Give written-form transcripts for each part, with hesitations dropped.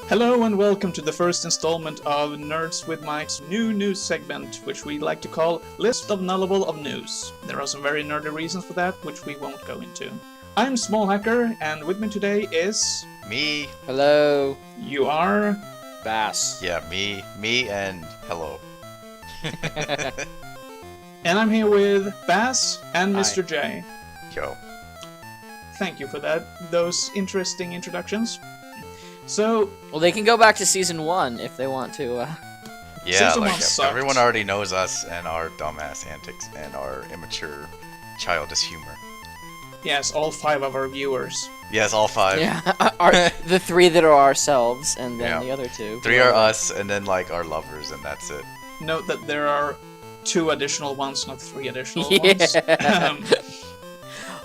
Hello and welcome to the first installment of Nerds with Mike's new news segment, which we like to call List of Nullable of News. There are some very nerdy reasons for that, which we won't go into. I'm Small Hacker, and with me today is... Me. Hello. You are... Bass. Yeah, me and hello. And I'm here with Bass and Hi. Mr. J. Yo. Thank you for those interesting introductions. So... Well, they can go back to Season 1 if they want to. Yeah, Season like one sucked. everyone already knows us and our dumbass antics and our immature, childish humor. Yes, all 5 of our viewers. Yes, all 5. Yeah, the 3 that are ourselves, and then the other 2. 3 are us, and then like our lovers, and that's it. Note that there are 2 additional ones, not 3 additional ones.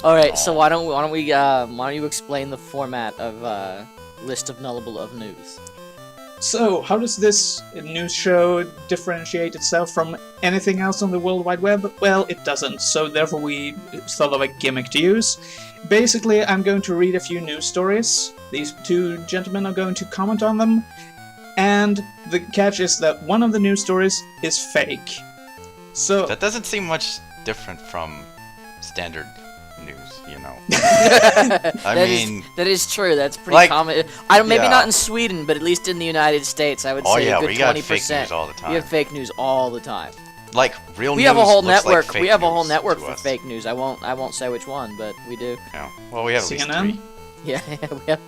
All right, so why don't you explain the format of List of Nullable of News? So, how does this news show differentiate itself from anything else on the World Wide Web? Well, it doesn't, so therefore we thought of a gimmick to use. Basically, I'm going to read a few news stories. These 2 gentlemen are going to comment on them, and the catch is that one of the news stories is fake. So That doesn't seem much different from standard news, you know. That is true. That's pretty like, common. Maybe not in Sweden, but at least in the United States, I would say a good 20%. We got fake news all the time. We have fake news all the time. Like real news. We have a whole looks network. Like fake we have a news whole network to for us. fake news. I won't say which one, but we do. Yeah. Well, we have at least CNN? 3. Yeah, we have.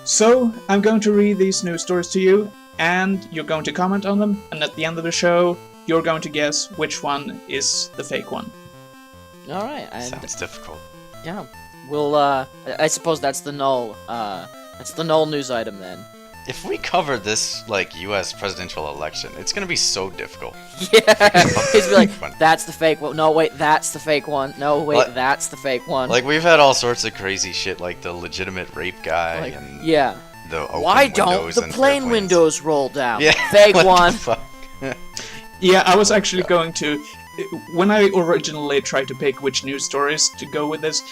So, I'm going to read these news stories to you, and you're going to comment on them, and at the end of the show, you're going to guess which one is the fake one. All right. Sounds difficult. Yeah. We'll. I suppose that's the null. That's the null news item then. If we cover this like U.S. presidential election, it's gonna be so difficult. Yeah. He's be like, Fun. that's the fake one. No, wait, that's the fake one. No, wait, What? that's the fake one. Like we've had all sorts of crazy shit, like the legitimate rape guy Like, and yeah. the open Why don't windows the and plane airplanes. windows roll down? Yeah, Fake what the one. fuck? Yeah, I was actually going to... When I originally tried to pick which news stories to go with this,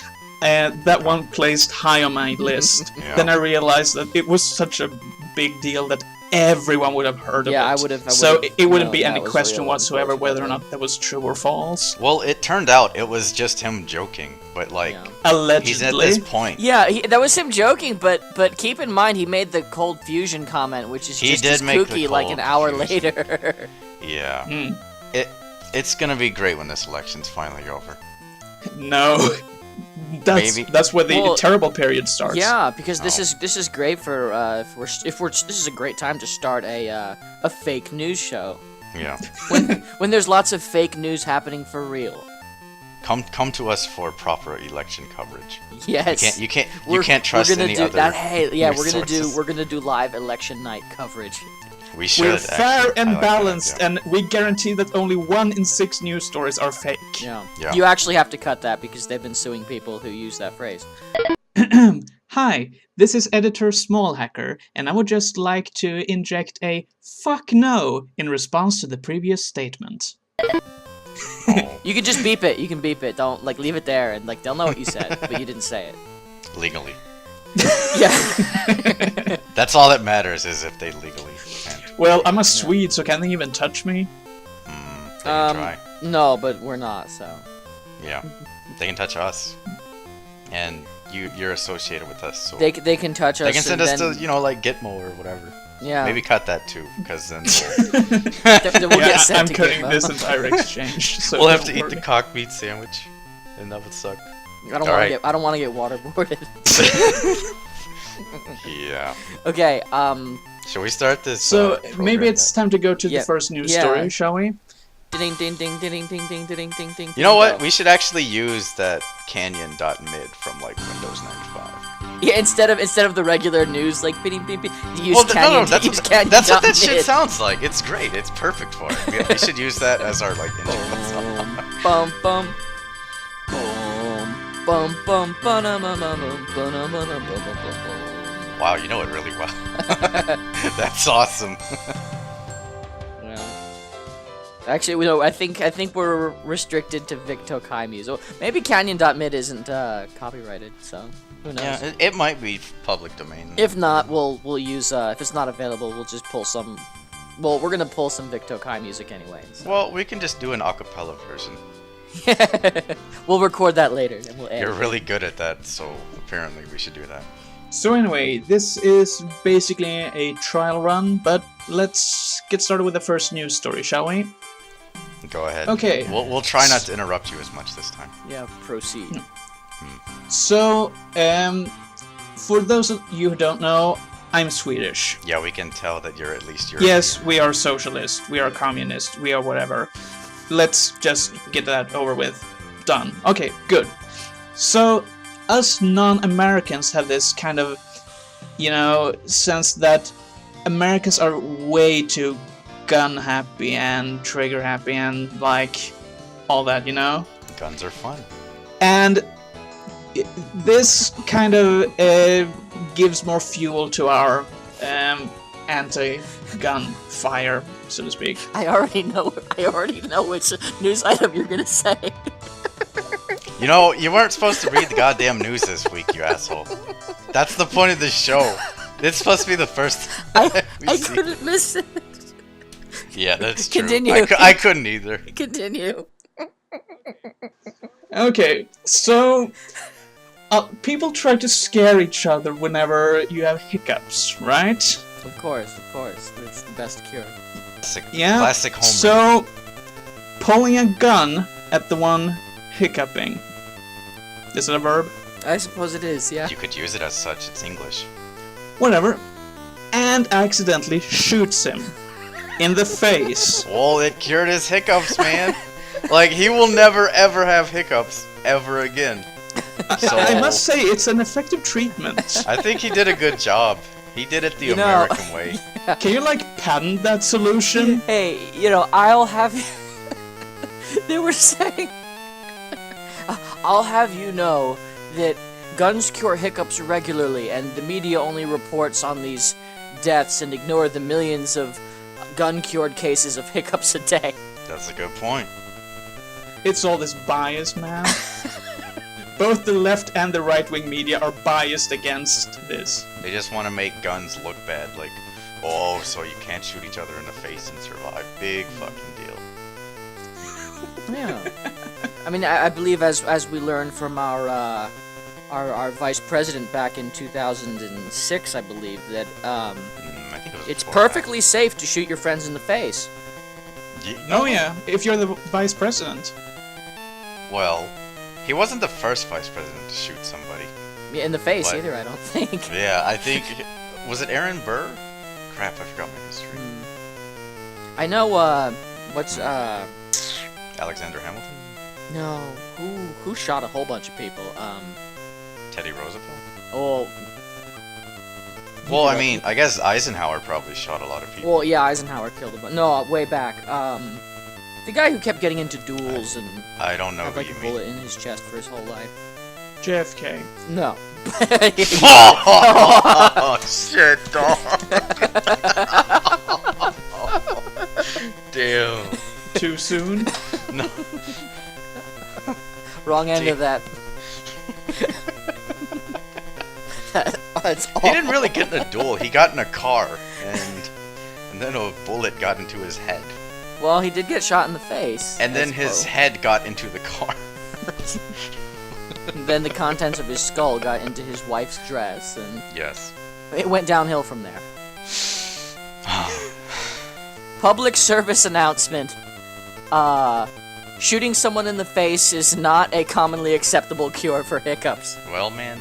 that one placed high on my list. Yeah. Then I realized that it was such a big deal that everyone would have heard of Yeah, it. I would've So it wouldn't known be that any was question real, whatsoever whether or unfortunately. not that was true or false. Well, it turned out it was just him joking, but like Yeah. Allegedly. he's at this point. Yeah, that was him joking, but keep in mind he made the cold fusion comment, which is He just did as make the kooky like an cold hour fusion. later. Yeah, Hmm. it's gonna be great when this election's finally over. No. Maybe. That's where the Well, terrible period starts. Yeah, because this Oh. is great for this is a great time to start a fake news show Yeah, when there's lots of fake news happening for real. come to us for proper election coverage. Yes. You can't trust we're gonna any do other. that. Hey, yeah, news sources. we're gonna do live election night coverage. We should. We're fair actually. I and like that balanced, idea. and we guarantee that only 1 in 6 news stories are fake. Yeah. Yeah. You actually have to cut that because they've been suing people who use that phrase. Hi, this is editor Small Hacker, and I would just like to inject a fuck no in response to the previous statement. Oh, You can just beep it. You can beep it. Don't leave it there, and they'll know what you said, but you didn't say it. legally. Yeah. That's all that matters is if they legally can. Well, I'm a Swede, so can they even touch me? They can try. No, but we're not. So. Yeah, they can touch us, and you're associated with us, so They can touch us. they can send and us then, to like Gitmo or whatever. Yeah. Maybe cut that too, because then Then we'll Yeah, get sent I'm to cutting Gitmo. this entire exchange. So we'll have don't to eat worry. the cock meat sandwich, and that would suck. I don't Alright. want to get waterboarded. Yeah. Okay. Shall we start this? So program maybe it's then? time to go to Yeah, the first news yeah. story, shall we? Ding ding ding ding ding ding ding ding ding ding. You know what? We should actually use that canyon.mid from like Windows 95. Yeah, instead of the regular news like beep beep beep, you use Well, Canyon. that's use what, Canyon that's what that dot shit mid. sounds like. It's great. It's perfect for it. We should use that as our like intro song. Bum bum. Bum bum ba-dum-bum-bum-bum-bum-bum-bum-bum. Wow, you know it really well. That's awesome. Well, actually, no. I think we're restricted to Vic Tokai music. Maybe Canyon.mid isn't copyrighted, so who knows? Yeah, it might be public domain. If not, we'll use. If it's not available, we'll just pull some. Well, we're gonna pull some Vic Tokai music anyway. So. Well, we can just do an acapella version. We'll record that later, and we'll edit. You're really good at that, so apparently we should do that. So anyway, this is basically a trial run, but let's get started with the first news story, shall we? Go ahead. Okay. We'll try not to interrupt you as much this time. Yeah, proceed. So, for those of you who don't know, I'm Swedish. Yeah, we can tell that you're at least European. Yes, we are socialist, we are communist, we are whatever. Let's just get that over with. Done. Okay, good. So, us non-Americans have this kind of, sense that Americans are way too gun-happy and trigger-happy and, all that, Guns are fun. And this kind of gives more fuel to our anti-gun fire, so to speak. I already know which news item you're gonna say. You know, you weren't supposed to read the goddamn news this week, you asshole. That's the point of the show. It's supposed to be the first I couldn't miss it. Yeah, that's true. Continue. I couldn't either. Continue. Okay, so people try to scare each other whenever you have hiccups, right? Of course. That's the best cure. Yeah. Classic home. So, pulling a gun at the one hiccuping. Is it a verb? I suppose it is, yeah. You could use it as such. It's English. Whatever. And accidentally shoots him in the face. Well, it cured his hiccups, man. Like, he will never ever have hiccups ever again. So, I must say, it's an effective treatment. I think he did a good job. He did it the American way. Can you, patent that solution? Hey, I'll have you... They were saying... I'll have you know that guns cure hiccups regularly, and the media only reports on these deaths and ignore the millions of gun-cured cases of hiccups a day. That's a good point. It's all this bias, man. Both the left and the right-wing media are biased against this. They just want to make guns look bad, like, oh, so you can't shoot each other in the face and survive. Big fucking deal. Yeah. I mean, I believe as we learned from our vice president back in 2006, I believe, that I think it was it's before perfectly safe to shoot your friends in the face. that. Oh yeah, if you're the vice president. Well, he wasn't the first vice president to shoot somebody. In the face, What? either, I don't think. Yeah, I think... Was it Aaron Burr? Crap, I forgot my history. I know, what's, Alexander Hamilton? no, who shot a whole bunch of people? Teddy Roosevelt? Oh, Well, I mean, I guess Eisenhower probably shot a lot of people. well, yeah, Eisenhower killed a bunch. No, way back, the guy who kept getting into duels and I don't know had, who like, you a mean. bullet in his chest for his whole life. JFK. No. Oh, shit, dog. Damn. Too soon? No. Wrong end of that. That's He didn't really get in a duel. He got in a car, and then a bullet got into his head. Well, he did get shot in the face. And I then his suppose. head got into the car. And then the contents of his skull got into his wife's dress, and Yes. it went downhill from there. Public service announcement. Shooting someone in the face is not a commonly acceptable cure for hiccups. Well, man.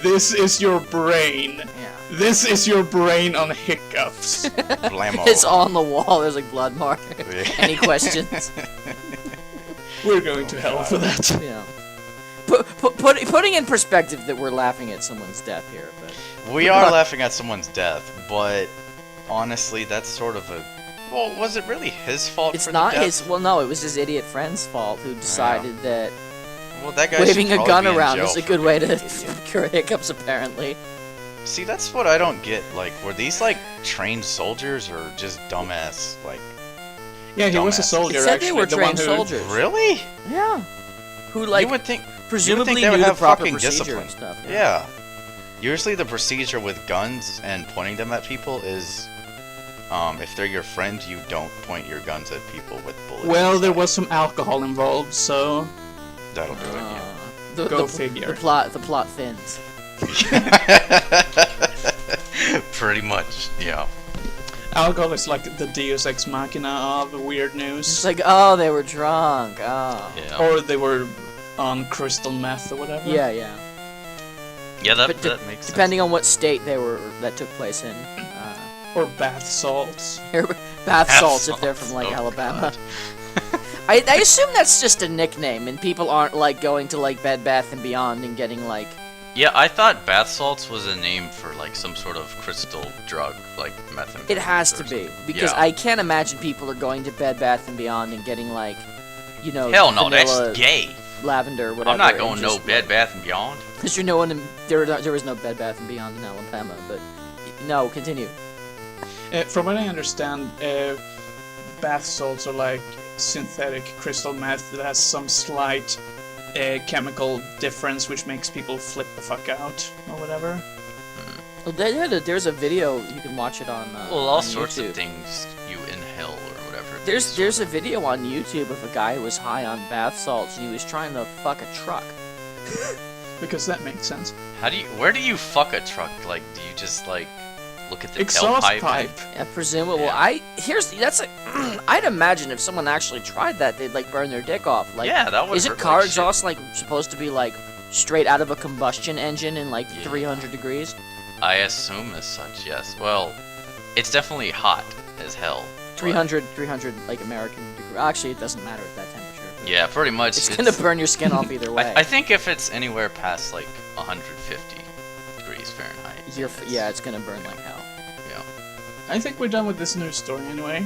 This is your brain. Yeah. This is your brain on hiccups. Blammo. It's on the wall, there's like blood mark. Any questions? We're going to hell for that. Yeah. Putting in perspective that we're laughing at someone's death here, but... We are laughing at someone's death, but honestly, that's sort of a... Well, was it really his fault? It's for not the death? his. Well, no, it was his idiot friend's fault who decided that Well, that guy waving should a probably gun be in around jail is a for good way being to an idiot. cure hiccups. Apparently, See, that's what I don't get. Like, were these like trained soldiers or just dumbass? Like, Yeah, he was a Dumbasses. soldier. it said actually, they were the one trained who, soldiers. really? Yeah, who like you would think presumably they would knew the have proper fucking procedure discipline. and stuff. Yeah. Usually the procedure with guns and pointing them at people is, if they're your friend, you don't point your guns at people with bullets. Well, there inside. was some alcohol involved, so That'll do it. Go figure. The plot thins. Yeah. Pretty much. Yeah. Alcohol is like the Deus Ex Machina of the weird news. It's like, oh, they were drunk. Oh. Yeah. Or they were on crystal meth or whatever. Yeah, yeah. Yeah, that But makes sense. depending on what state that took place in. Or bath salts. Bath salts if they're from like Oh, Alabama. God. I assume that's just a nickname, and people aren't like going to like Bed Bath and Beyond and getting like. Yeah, I thought bath salts was a name for like some sort of crystal drug, like methamphetamine. It has to be because Yeah. I can't imagine people are going to Bed Bath and Beyond and getting like, you know, Hell no, vanilla, that's gay. lavender, whatever. I'm not and going no just, Bed Bath and Beyond. Because you're no one. There was no Bed Bath and Beyond in Alabama, but no, continue. From what I understand, bath salts are like synthetic crystal meth that has some slight chemical difference which makes people flip the fuck out or whatever. Well, there's a video you can watch it on. Well, all on sorts YouTube. of things you inhale or whatever. There's a video on YouTube of a guy who was high on bath salts and he was trying to fuck a truck. Because that makes sense. Where do you fuck a truck? Like, do you just like look at the Exhaust tailpipe? pipe. Yeah, presumably. Yeah. That's a. I'd imagine if someone actually tried that, they'd like burn their dick off. Like, Yeah, that would Isn't hurt car like shit. exhaust like supposed to be like straight out of a combustion engine in like Yeah. 300 degrees? I assume as such, yes. Well, it's definitely hot as hell. but- 300 like American degree. Actually, it doesn't matter at that temperature. but Yeah, pretty much. It's gonna burn your skin off either way. I think if it's anywhere past like 150 degrees Fahrenheit, it's gonna burn like hell. yeah. I think we're done with this news story anyway.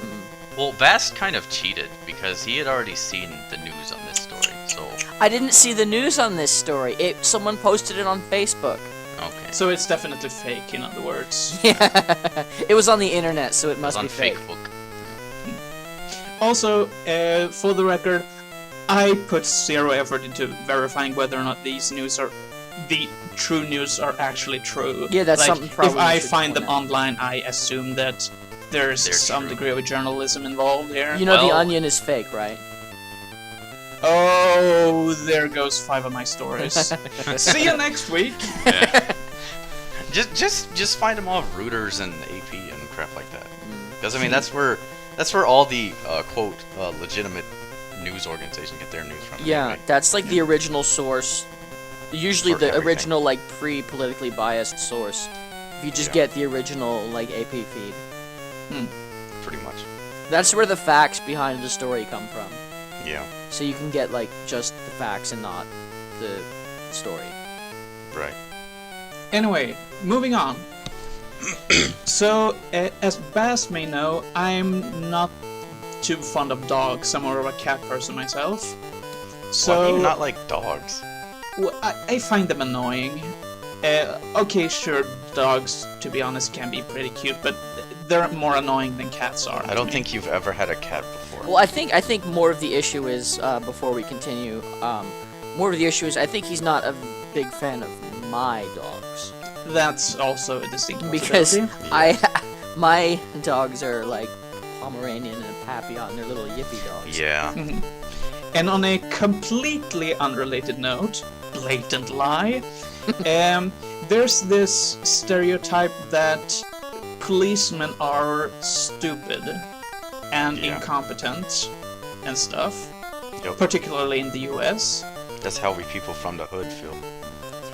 Well, Bast kind of cheated because he had already seen the news on this story. So I didn't see the news on this story. Someone posted it on Facebook. okay, So it's definitely fake, in other words. Yeah, it was on the internet, so it it was must on be fake. Facebook. Also, for the record, I put zero effort into verifying whether or not these news are the true news are actually true. Yeah, that's like, something probably if I we should find them point out. online, I assume that there's They're some true. degree of journalism involved here. You know, The Well- Onion is fake, right? Oh, there goes 5 of my stories. See you next week. Yeah. just find them off Reuters and AP and crap like that. Because I mean, that's where all the quote legitimate news organizations get their news from. Yeah, anyway. that's like the original source. Usually For the everything. original like pre-politically biased source. If you just Yeah. get the original like AP feed. Pretty much. That's where the facts behind the story come from. Yeah. So you can get like just the facts and not the story. Right. Anyway, moving on. So, as Bass may know, I'm not too fond of dogs. I'm more of a cat person myself. So, Why do you not like dogs? well, I find them annoying. Okay, sure, dogs, to be honest, can be pretty cute, but they're more annoying than cats are. I don't think you've ever had a cat before. Well, I think more of the issue is before we continue. More of the issue is I think he's not a big fan of my dogs That's also a distinct because possibility. my dogs are like Pomeranian and a Papillon. They're little yippy dogs. Yeah. And on a completely unrelated note, blatant lie, there's this stereotype that policemen are stupid and Yeah. incompetent and stuff, Yep. particularly in the US. That's how we people from the hood feel.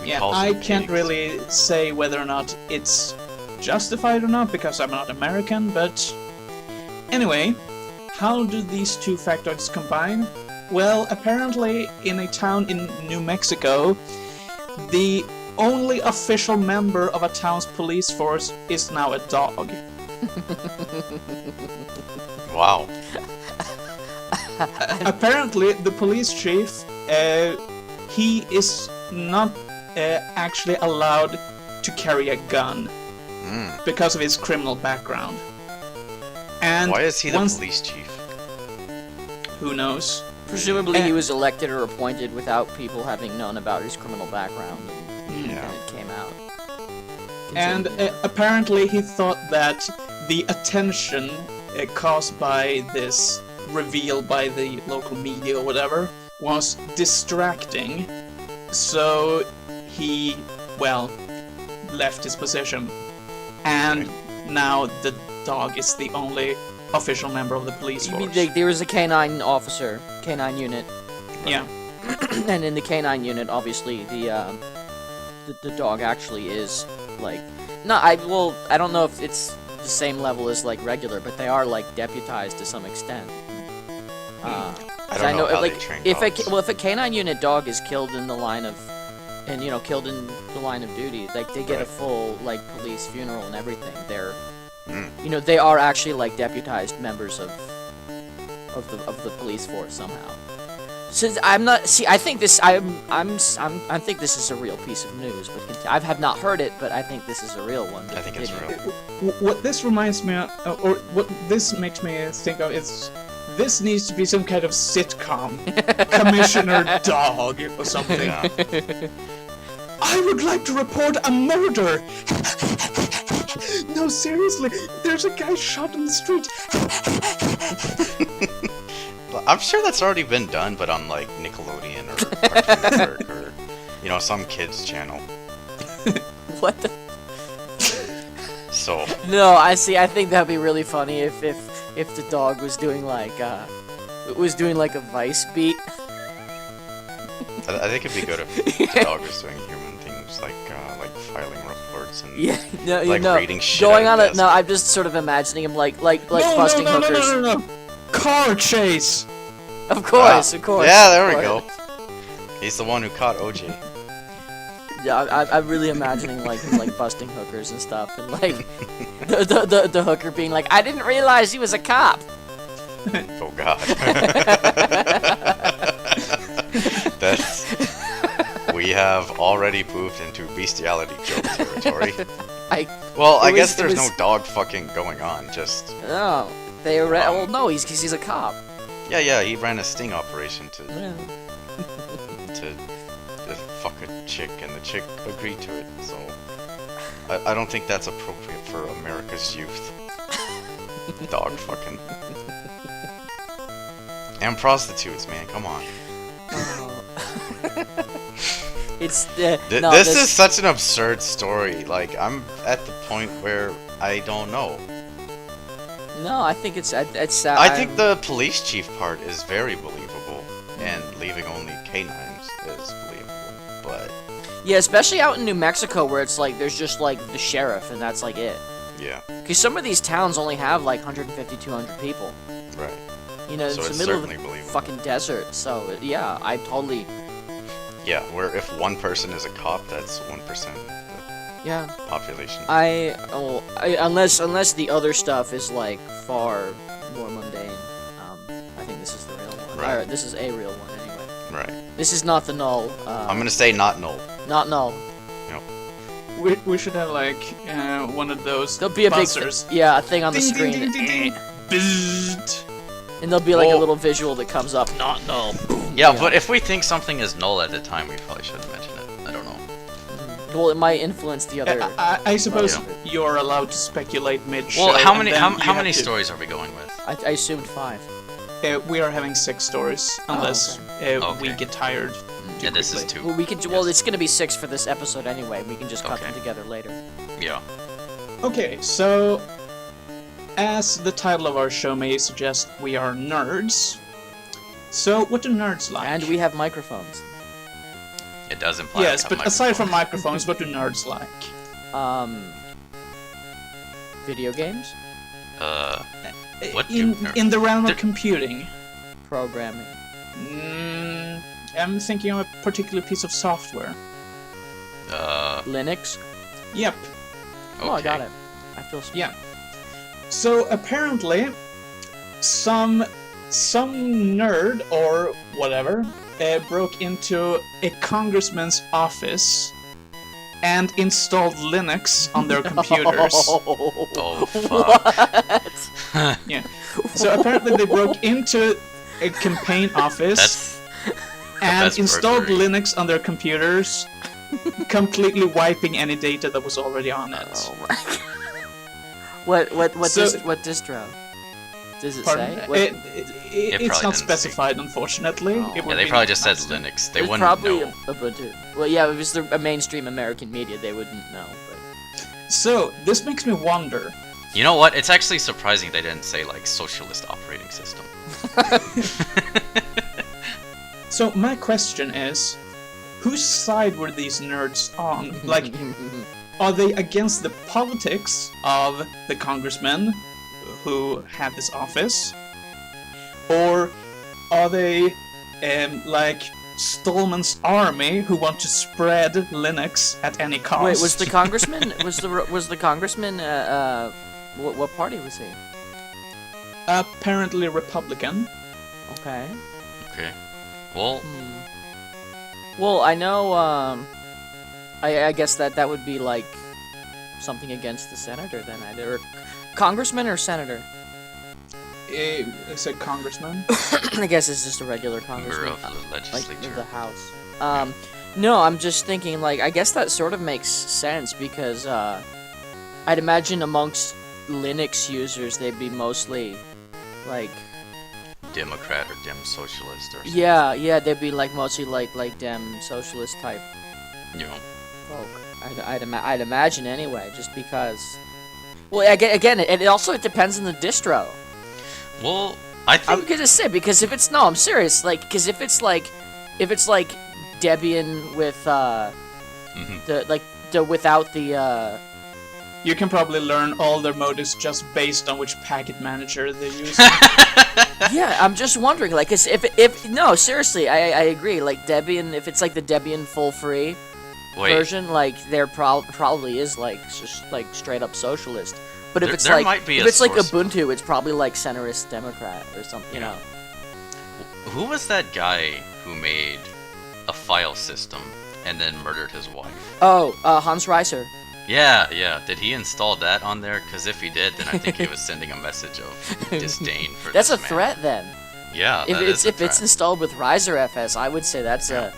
We Yeah, call I them can't pigs. really say whether or not it's justified or not because I'm not American, but anyway, how do these two factors combine? Well, apparently in a town in New Mexico, the only official member of a town's police force is now a dog. Wow. Apparently, the police chief, he is not actually allowed to carry a gun because of his criminal background. And why is he the police chief? Who knows? Presumably he was elected or appointed without people having known about his criminal background, and it came out. And apparently he thought that the attention caused by this reveal by the local media or whatever was distracting, so he, well, left his position. And now the dog is the only official member of the police force. There was a canine officer, canine unit. Yeah. And in the canine unit, obviously, the dog actually is, like... No, I don't know if it's the same level as, like, regular, but they are, like, deputized to some extent. I don't know how they train dogs. If a canine unit dog is killed in the line of... And, killed in the line of duty, like, they get a full, like, police funeral and everything. They're... they are actually, like, deputized members of the police force somehow. Since I'm not, I think this, I think this is a real piece of news. But I have not heard it, but I think this is a real one. I think it's real. What this reminds me of, or what this makes me think of, is this needs to be some kind of sitcom, Commissioner Dog or something. Yeah. I would like to report a murder. No, seriously, there's a guy shot in the street. I'm sure that's already been done, but on like Nickelodeon or Cartoon Network or some kids channel. What the? So. No, I see. I think that'd be really funny if the dog was doing like a Vice beat. I think it'd be good if the dog was doing human things like filing reports and reading shit. Going on no, I'm just sort of imagining him like busting hookers. No. Car chase. Of course. Yeah, there we go. He's the one who caught OJ. Yeah, I'm really imagining like him like busting hookers and stuff, and like the hooker being like, "I didn't realize he was a cop." Oh God. We have already moved into bestiality joke territory. I guess there's no dog fucking going on. Just no. No, he's a cop. Yeah, he ran a sting operation to fuck a chick, and the chick agreed to it. So I don't think that's appropriate for America's youth. Dog fucking. And prostitutes, man, come on. It's this is such an absurd story. Like, I'm at the point where I don't know. No, I think it's I think the police chief part is very believable, and leaving only canines is believable. But yeah, especially out in New Mexico where it's like there's just like the sheriff and that's like it. Yeah. Because some of these towns only have like 150, 200 people. Right. So it's the middle of the fucking desert. So yeah, I totally. Yeah, where if one person is a cop, that's 1%. Yeah. Population. Unless the other stuff is like far more mundane. I think this is the real one. Right. Or, this is a real one anyway. Right. This is not the null. I'm gonna say not null. Not null. No. We should have like one of those. There'll be a buzzers. a thing on the screen. Ding, ding, ding, ding. And there'll be like a little visual that comes up. Not null. Yeah, but if we think something is null at the time, we probably shouldn't mention it. I don't know. Well, it might influence the other. I suppose you're allowed to speculate mid-show. Well, how many stories are we going with? I assumed 5. We are having 6 stories, unless we get tired. Yeah, this is 2. Well, we can. Well, it's gonna be 6 for this episode anyway. We can just cut them together later. Yeah. Okay, so as the title of our show may suggest, we are nerds. So, what do nerds like? And we have microphones. It does imply. Yes, but aside from microphones, what do nerds like? Video games. What in the realm of computing? Programming. I'm thinking of a particular piece of software. Linux. Yep. Okay. Oh, I got it. I feel. Yeah. So apparently, some nerd or whatever broke into a congressman's office and installed Linux on their computers. Oh fuck. Yeah. So apparently they broke into a campaign office and that's installed burglary. Linux on their computers, completely wiping any data that was already on it. Oh my god. What So- what distro? Does it Pardon? say? What- It's probably not didn't specified, unfortunately. Oh. It Yeah, would they be probably just said nice to- Linux. They It's wouldn't probably know. Ubuntu. Well, yeah, if it was a mainstream American media, they wouldn't know. But So, this makes me wonder. You know what? It's actually surprising they didn't say like socialist operating system. So, my question is, whose side were these nerds on? Like, are they against the politics of the congressmen who had this office? Or are they like Stallman's army who want to spread Linux at any cost? wait, was the congressman was the congressman what party was he? apparently Republican? Okay. Okay. Well, Well, I know. I guess that would be like something against the senator then, either congressman or senator. It's a congressman. I guess it's just a regular member congressman, of the like legislature. the House. No, I'm just thinking like I guess that sort of makes sense because I'd imagine amongst Linux users they'd be mostly like Democrat or Dem socialist or something. yeah they'd be like mostly like Dem socialist type You know. folk. I'd imagine anyway, just because. Well, again, it also depends on the distro. Well, I I'm think gonna say because if it's I'm serious, like because if it's like Debian with the without the You can probably learn all their motives just based on which packet manager they use. yeah, I'm just wondering like 'cause if no seriously I agree like Debian if it's like the Debian full free wait. version like there probably is like just like straight up socialist. But if There- it's there like might be if a it's like source- Ubuntu, it's probably like centrist Democrat or something, you Yeah. know. Who was that guy who made a file system and then murdered his wife? Oh, Hans Reiser. Yeah, yeah. Did he install that on there? Because if he did, then I think he was sending a message of disdain for That's a this man. threat then. Yeah, If that it's is a if it's threat. installed with Reiser FS, I would say that is I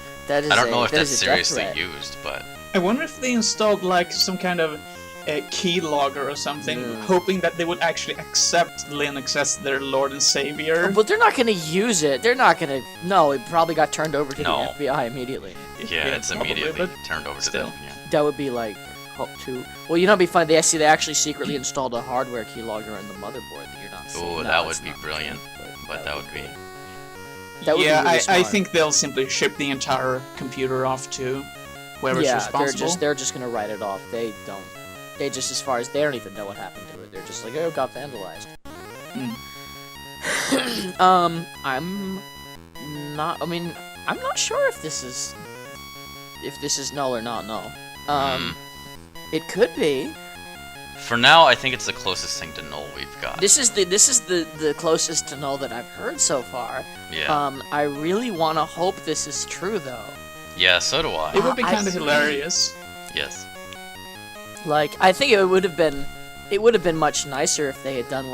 don't know if that that's is a death seriously threat. used, but I wonder if they installed like some kind of keylogger or something, Yeah. hoping that they would actually accept Linux as their lord and savior. But they're not gonna use it. They're not gonna. No, it probably got turned over to No. the FBI immediately. yeah, it's probably, immediately but turned over to still. them. Yeah. That would be like hope to. Well, you know, it'd be fun. They actually secretly installed a hardware keylogger in the motherboard that you're not seeing. Oh, No, that it's would be not. brilliant. But that would be. That would be yeah, really I smart. think they'll simply ship the entire computer off to whoever's yeah, responsible. they're just gonna write it off. They don't. They just as far as they don't even know what happened to it. They're just like, oh, it got vandalized. I'm not. I mean, I'm not sure if this is null or not null. It could be. For now, I think it's the closest thing to null we've got. This is the closest to null that I've heard so far. Yeah. I really want to hope this is true though. Yeah, so do I. It would be I kind of see. hilarious. Yes. Like, I think it would have been much nicer if they had done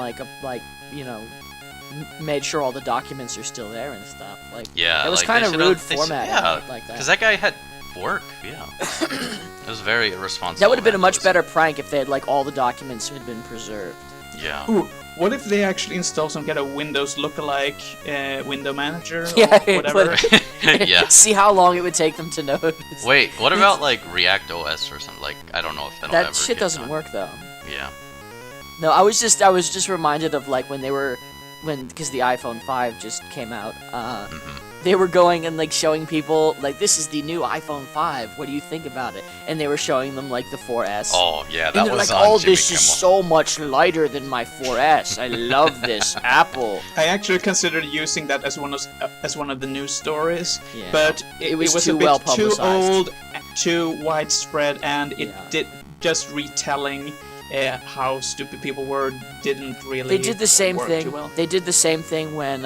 made sure all the documents are still there and stuff. Like, Yeah. it was like, kind they of should've- rude they should- formatting Yeah, like that. because that guy had work. Yeah. It was very irresponsible. That would have been a much vandalism. better prank if they had all the documents had been preserved. Yeah. Ooh, what if they actually install some kind of Windows lookalike window manager or Yeah, whatever? Yeah. See how long it would take them to notice. Wait, what about React OS or something? Like, I don't know if that'll ever That shit get doesn't done. work though. Yeah. No, I was just reminded of because the iPhone 5 just came out. They were going and showing people this is the new iPhone 5. What do you think about it? And they were showing them the 4S. Oh, yeah, that and they're was like, on oh, Jimmy this is Kimmel. so much lighter than my 4S. I love this Apple. I actually considered using that as one of the news stories, Yeah. but It was a too bit well too publicized. old, too widespread, and it Yeah. did just retelling how stupid people were didn't really. They did the same work thing. too well. They did the same thing when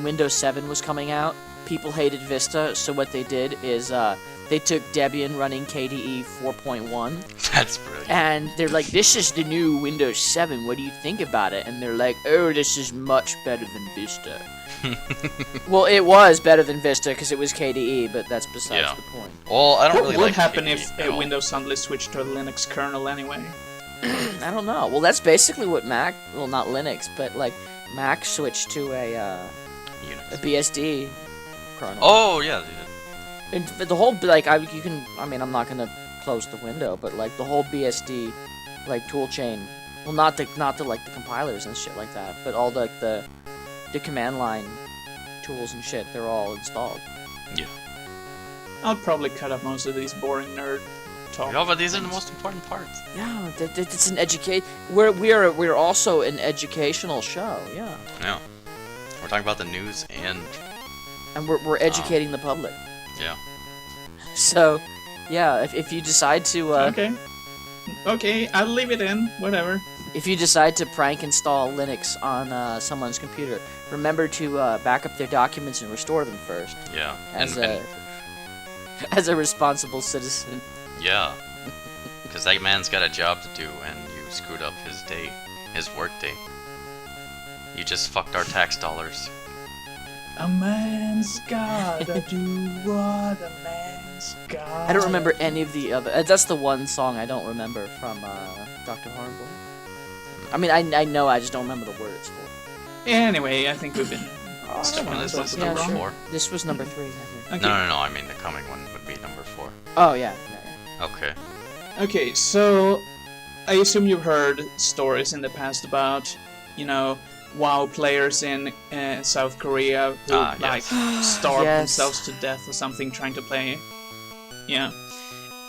Windows 7 was coming out. People hated Vista, so what they did is they took Debian running KDE 4.1. That's brilliant. And they're like, this is the new Windows 7, what do you think about it? And they're like, oh, this is much better than Vista. Well, it was better than Vista because it was KDE, but that's besides Yeah. the point. Well, I don't What really would like happen KDE if at all. Windows suddenly switched to a Linux kernel anyway? I don't know. Well, that's basically what Mac, well, not Linux, but like Mac switched to a Unix. BSD kernel. Oh yeah, they did. And the whole, like, I mean, I'm not gonna close the window, but like the whole BSD, like, tool chain, well, not the like the compilers and shit like that, but all the command line tools and shit, they're all installed. Yeah. I'll probably cut up most of these boring nerd talk. No, but these are the most important parts. Yeah, it's an we're also an educational show, yeah, Yeah. We're talking about the news and and we're educating the public. yeah. So, yeah, if you decide to Okay, I'll leave it in. Whatever. if you decide to prank install Linux on someone's computer, remember to back up their documents and restore them first, Yeah. as And as a responsible citizen. yeah. Because that man's got a job to do, and you screwed up his day, his work day. You just fucked our tax dollars. A man's gotta do what a man's gotta. I don't remember any of the other. That's the one song I don't remember from Dr. Horrible. I mean, I know, I just don't remember the words for it. Anyway, I think we've been. This was Yeah, number sure. 4. This was number 3, I think. Okay. No, I mean the coming one would be number 4. Oh, yeah. Okay. Okay, so I assume you've heard stories in the past about, WoW players in South Korea who yes. starve Yes. themselves to death or something trying to play. Yeah.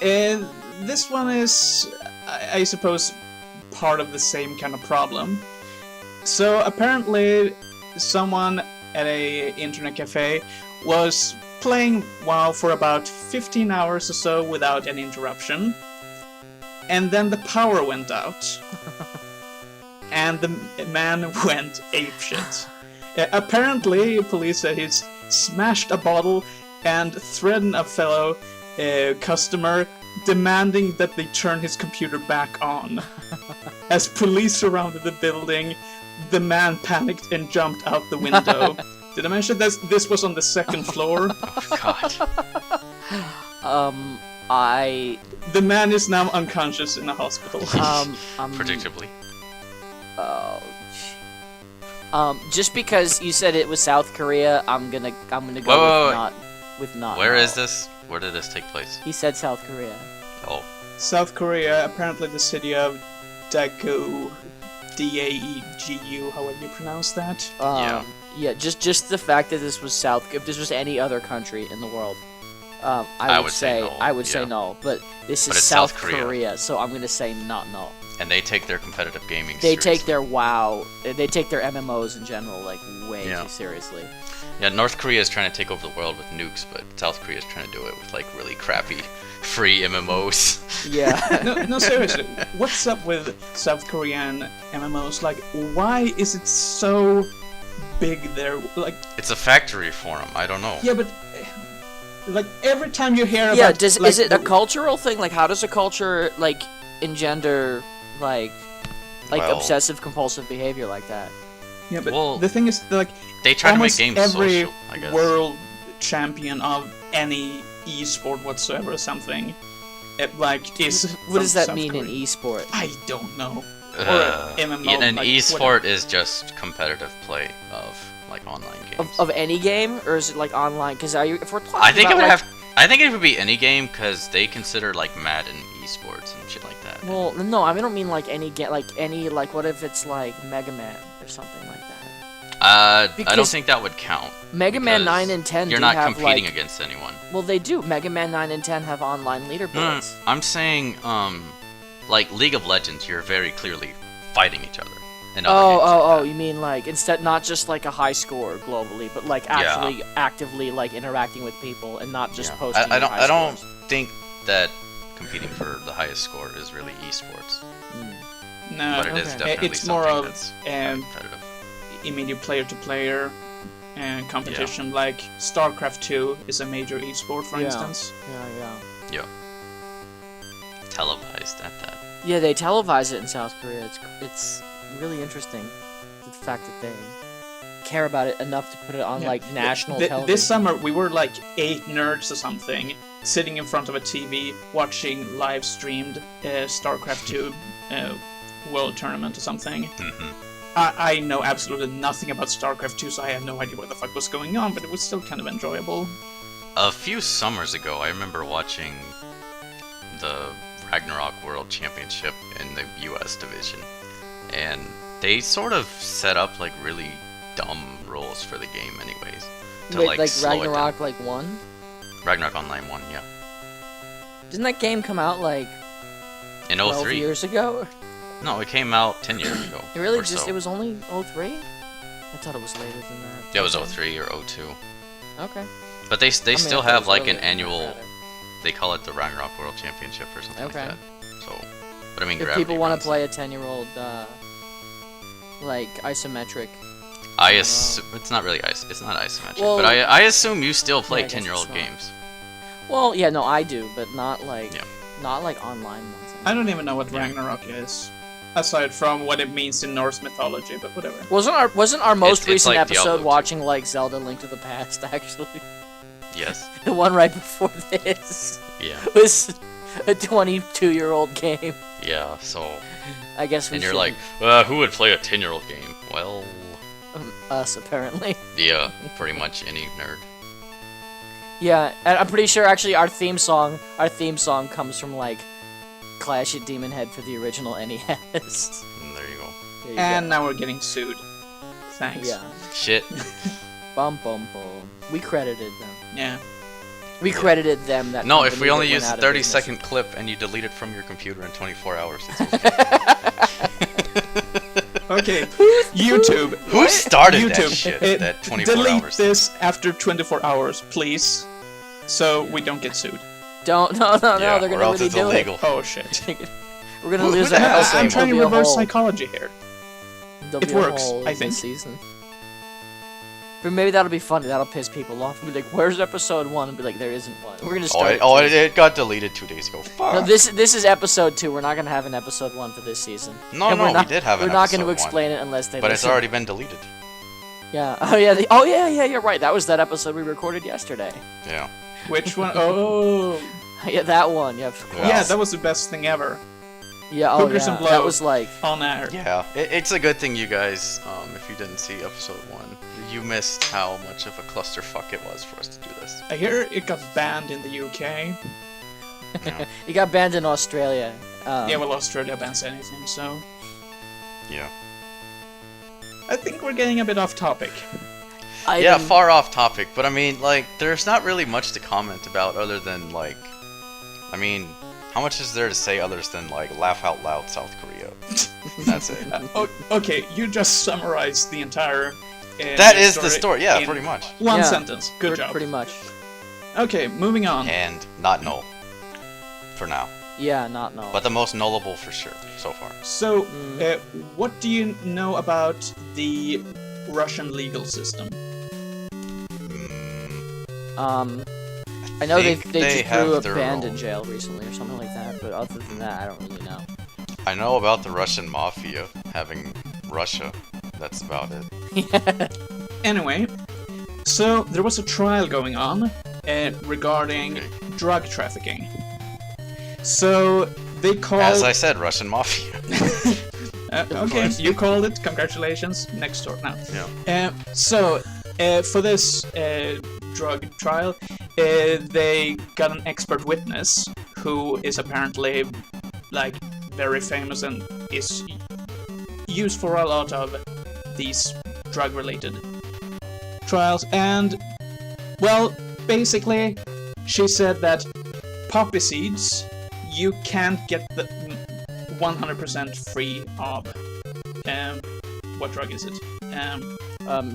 And this one is, I suppose, part of the same kind of problem. So apparently, someone at a internet cafe was playing WoW for about 15 hours or so without any interruption. And then the power went out. And the man went apeshit. Apparently, police said he's smashed a bottle and threatened a fellow customer, demanding that they turn his computer back on. As police surrounded the building, the man panicked and jumped out the window. Did I mention this was on the second floor? Oh god. The man is now unconscious in a hospital. Predictably. Oh, just because you said it was South Korea, I'm gonna go Wait. with not. Where no. is this? Where did this take place? He said South Korea. Oh. South Korea, apparently the city of Daegu, Daegu, however you pronounce that. Yeah. Yeah, just the fact that this was if this was any other country in the world, I would say no, I would say yeah. no. But this But is it's South South Korea. so I'm gonna say not no. And they take their competitive gaming They seriously. take their WoW, they take their MMOs in general like way Yeah. too seriously. Yeah, North Korea is trying to take over the world with nukes, but South Korea is trying to do it with like really crappy free MMOs. Yeah. No, seriously. What's up with South Korean MMOs? Like, why is it so big there? Like, It's a factory for them. I don't know. yeah, but like every time you hear Yeah, about, is it a cultural thing? Like, how does a culture like engender like Well- obsessive compulsive behavior like that? Yeah, but Well, the thing is, like, They try to make almost games every social, I guess. world champion of any esport whatsoever or something, is. What from does that South mean in Korea. esport? I don't know. MMO, yeah, an like, esport is just competitive play of like online games. Of any game, or is it like online? Because if we're talking I think it about, would like, have. I think it would be any game because they consider like Madden esports and shit like that. Well, no, I don't mean like any game, like what if it's like Mega Man or something like that? I don't because think that would count. Mega Man because 9 and 10 You're do not have competing like, against anyone. well, they do. Mega Man 9 and 10 have online leaderboards. I'm saying, like League of Legends, you're very clearly fighting each other. And Oh, you mean like instead not just like a high score globally, but like actually actively like interacting with people and not just posting. I your don't. high I don't scores. think that competing for the highest score is really esports. No, but it is okay. definitely It's more something of, that's competitive. immediate player-to-player competition. Like StarCraft 2 is a major esport, for Yeah. instance. Yeah. Televised at that. Yeah, they televise it in South Korea. It's really interesting, the fact that they care about it enough to put it on Yeah. like national television. This summer, we were like 8 nerds or something, sitting in front of a TV, watching live-streamed StarCraft 2 World Tournament or something. I know absolutely nothing about StarCraft 2, so I had no idea what the fuck was going on, but it was still kind of enjoyable. A few summers ago, I remember watching the Ragnarok World Championship in the US division, and they sort of set up like really dumb rules for the game anyways. To Wait, like slow it down. Ragnarok like 1? Ragnarok Online 1, yeah. Didn't that game come out like In 12 03. years ago? No, it came out 10 years ago. It really or just, so. it was only 03? I thought it was later than that. Yeah, it was 03 or 02. Okay. But they I mean, still I thought it have was like earlier an than that, annual, rather. they call it the Ragnarok World Championship or something Okay. like that. So, but I mean, If Gravity people want runs to play a 10-year-old, like, isometric... it's not really it's not isometric, Well, but I assume you still I play guess it's 10-year-old not. games. Well, yeah, no, I do, but not like... Yeah. Not like online ones. I don't even know what Ragnarok is, aside from what it means in Norse mythology, but whatever. Wasn't our most It's recent like Diablo episode 2. watching like Zelda: Link to the Past? Actually, Yes. the one right before this Yeah. was a 22-year-old game. Yeah. So, I guess we and you're shouldn't- like, who would play a 10-year-old game? Well, us apparently. yeah, pretty much any nerd. Yeah, and I'm pretty sure actually our theme song comes from like Clash at Demon Head for the original NES. And there you go. There you And go. now we're getting sued. Thanks. Yeah, Shit. bum bum bum. We credited them. Yeah. We credited them that. No, if company we only that went use a out of 30-second business. clip and you delete it from your computer in 24 hours, it's okay. Okay. YouTube. Who started YouTube. that shit? That 24 delete hours. this after 24 hours, please, so we don't get sued. Don't no, Yeah, they're or gonna else really it's do illegal. Oh shit. it. We're gonna Who lose the an hell episode. I'm trying to There'll be a reverse hole. psychology here. There'll It be a works, hole I in think. this season. But maybe that'll be funny. That'll piss people off. Be like, "Where's episode 1?" And be like, "There isn't one." We're gonna start. It got deleted 2 days ago. Fuck. No, this is episode 2. We're not gonna have an episode 1 for this season. No, And no, we're not, we did have an We're not episode gonna 1, explain it unless they. but it's listen. already been deleted. Yeah. Oh yeah. Oh yeah. You're right. That was that episode we recorded yesterday. Yeah. Which one? Oh. Yeah, that one. Yeah. Of course. Yeah, that was the best thing ever. Yeah. Oh Hookers yeah. and That Blow. was like. On air. Yeah. It's a good thing you guys, if you didn't see episode 1, you missed how much of a clusterfuck it was for us to do this. I hear it got banned in the UK. Yeah. It got banned in Australia. Yeah, well, Australia bans anything, so... Yeah. I think we're getting a bit off topic. Yeah, far off topic, but I mean, like, there's not really much to comment about other than, like, I mean, how much is there to say other than, like, laugh out loud South Korea? That's it. Okay, you just summarized the entire... That is the story, yeah, in pretty much. One Yeah. sentence. Good job. Pretty much. Okay, moving on. And not null. For now. Yeah. Not no. But the most nullable for sure, so far. So, what do you know about the Russian legal system? I know they think they just threw a have their band in own. jail recently or something like that, but other than that, I don't really know. I know about the Russian mafia having Russia. That's about it. Anyway, so there was a trial going on regarding Okay. drug trafficking. So they called... As I said, Russian mafia. okay, you called it. Congratulations. Next door now. Yeah. For this drug trial, they got an expert witness who is apparently like very famous and is used for a lot of these drug-related trials. And well, basically, she said that poppy seeds you can't get the 100% free of. What drug is it?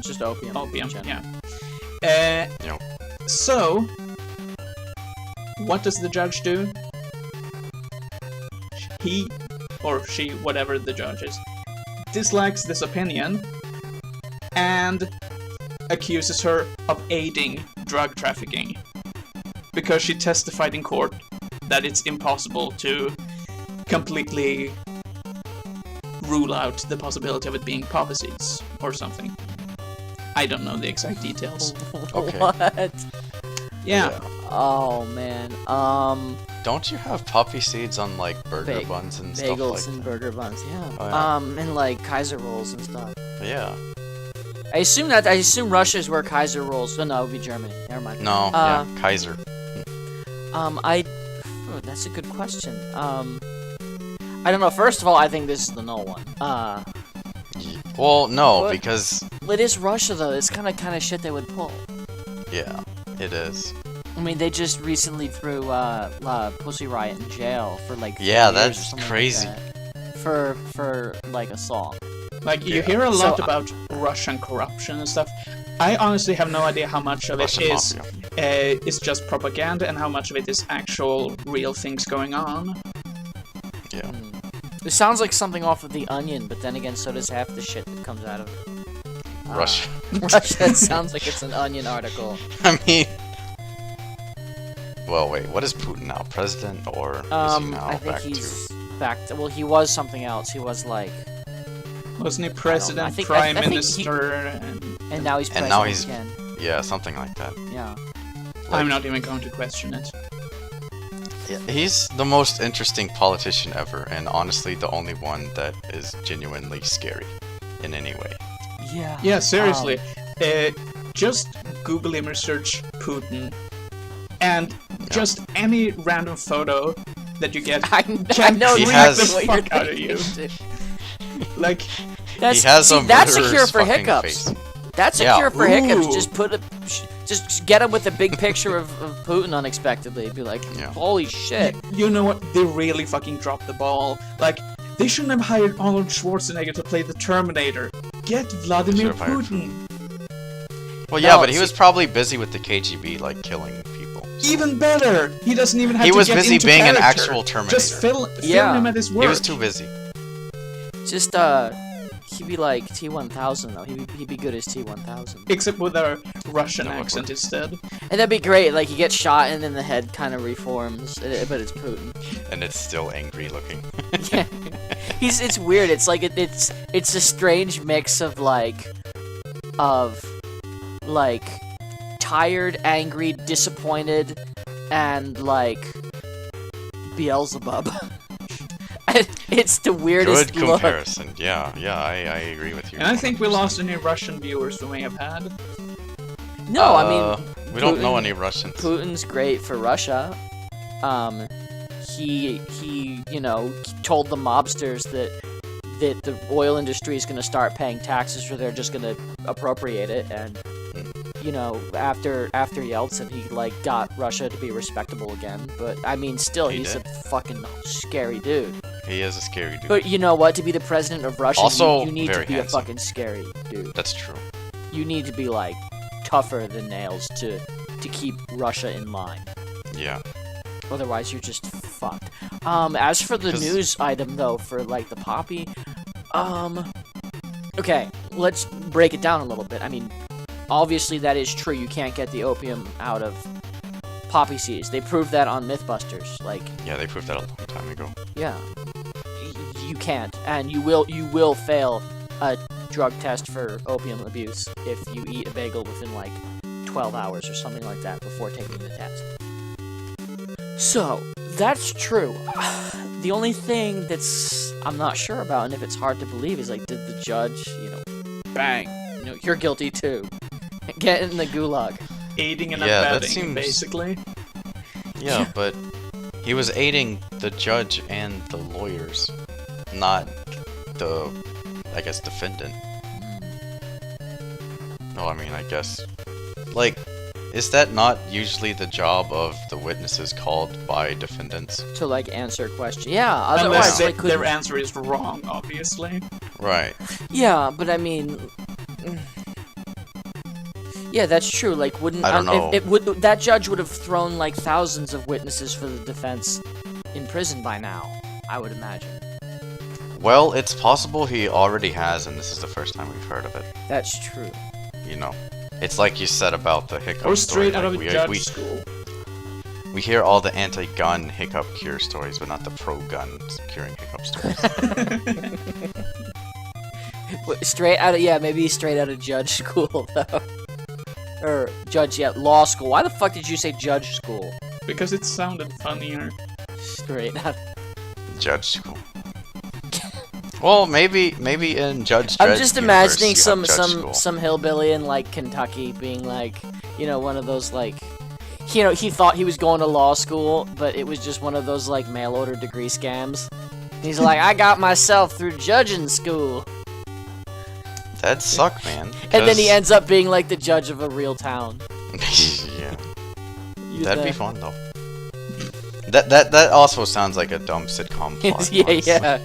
Just opium. Opium. in general. Yeah. Yep. So, what does the judge do? or she, whatever the judge is, dislikes this opinion and accuses her of aiding drug trafficking because she testified in court that it's impossible to completely rule out the possibility of it being poppy seeds or something. I don't know the exact details. Okay. What? Yeah. Oh man. Don't you have poppy seeds on like burger buns and stuff bagels like and that? burger buns, yeah. Oh, yeah. And like Kaiser rolls and stuff. Yeah. I assume Russia's where Kaiser rolls. Oh, no, it would be Germany. Never mind. No. Yeah. Kaiser. That's a good question. I don't know. First of all, I think this is the null one. Well, no, What? because It is Russia though. It's kind of shit they would pull. yeah, it is. I mean, they just recently threw Pussy Riot in jail for like 3 Yeah, years or that's something like crazy. that. For like a song. Like, you Yeah. hear a lot So, about Russian corruption and stuff. I honestly have no idea how much of it Russian mafia. is just propaganda and how much of it is actual real things going on. Yeah. It sounds like something off of The Onion, but then again, so does half the shit that comes out of Russia. Russia. It sounds like it's an Onion article. I mean, well, wait. What is Putin now? President or is he now I think back he's to? back to. Well, he was something else. He was like, Wasn't he president, I think prime he- minister, and now he's And president now he's- again. Yeah, something like that. Yeah. I'm not even going to question it. He's the most interesting politician ever, and honestly, the only one that is genuinely scary in any way. Yeah. Yeah, seriously. Just Google image search Putin, and just any random photo that you get I can know He freak has- the what you're fuck out of you. thinking. Like, That's, He has see, a that's a cure murderous for fucking hiccups. face. That's a Yeah. cure for hiccups. Ooh. Just get him with a big picture of Putin unexpectedly. Be like, Yeah. holy shit. you know what? They really fucking dropped the ball. Like, they shouldn't have hired Arnold Schwarzenegger to play the Terminator. Get Vladimir Should have hired Putin. Well, yeah, No, but he see- was probably busy with the KGB, like killing people. so- Even better! He doesn't even have He to was get busy into being an character. actual Terminator. Just film Yeah. him at his work. He was too busy. Just, he'd be like T-1000 though. He'd be good as T-1000. Except with a Russian No, accent instead. And that'd be great. Like, he gets shot and then the head kind of reforms, but it's Putin. And it's still angry looking. Yeah. It's weird. It's like it's a strange mix of like tired, angry, disappointed, and like Beelzebub. It's the weirdest Good look. comparison. Yeah, I agree with you. And I think we 100%. lost any Russian viewers we may have had. No, I mean we don't know Putin- any Russians. Putin's great for Russia. He told the mobsters that the oil industry is going to start paying taxes or they're just going to appropriate it, and after Yeltsin he like got Russia to be respectable again. But I mean, still, He he's did. a fucking scary dude. He is a scary dude. But you know what? To be the president of Russia, Also you need very to be handsome. a fucking scary dude. That's true. You need to be like tougher than nails to keep Russia in line. Yeah. Otherwise, you're just fucked. As for the 'Cause- news item, though, for, like, the poppy, okay, let's break it down a little bit. I mean, obviously that is true. You can't get the opium out of poppy seeds. They proved that on Mythbusters. Like, Yeah, they proved that a long time ago. yeah, you can't, and you will fail a drug test for opium abuse if you eat a bagel within, like, 12 hours or something like that before taking the test. So, that's true. The only thing that's I'm not sure about, and if it's hard to believe, is like, did the judge, bang, you're guilty too. Get in the gulag. Aiding and Yeah, that abetting, seems- basically. Yeah, but he was aiding the judge and the lawyers, not the, I guess, defendant. No, I mean, I guess, like, is that not usually the job of the witnesses called by defendants? To, like, answer questions. Yeah, otherwise, Unless like, their answer is wrong, obviously. Right. yeah, but I mean, yeah, that's true. Like, wouldn't I don't know. that judge would have thrown like thousands of witnesses for the defense in prison by now? I would imagine. Well, it's possible he already has, and this is the first time we've heard of it. That's true. You know, it's like you said about the hiccup Or story. straight out of like, judge school. We hear all the anti-gun hiccup cure stories, but not the pro-gun curing hiccup stories. Straight out of, yeah, maybe straight out of judge school, though. Or judge, yeah, law school. Why the fuck did you say judge school? Because it sounded funnier. Straight out. Judge school. Well, maybe in Judge Dredd I'm just imagining universe, you have Judge School. some hillbilly in like Kentucky being like, you know, one of those like, you know, he thought he was going to law school, but it was just one of those like mail order degree scams. He's like, I got myself through judging school. That'd suck, man. And then he ends up being like the judge of a real town. Yeah. You That'd be think? fun though. That also sounds like a dumb sitcom plot. Yeah, honestly. yeah.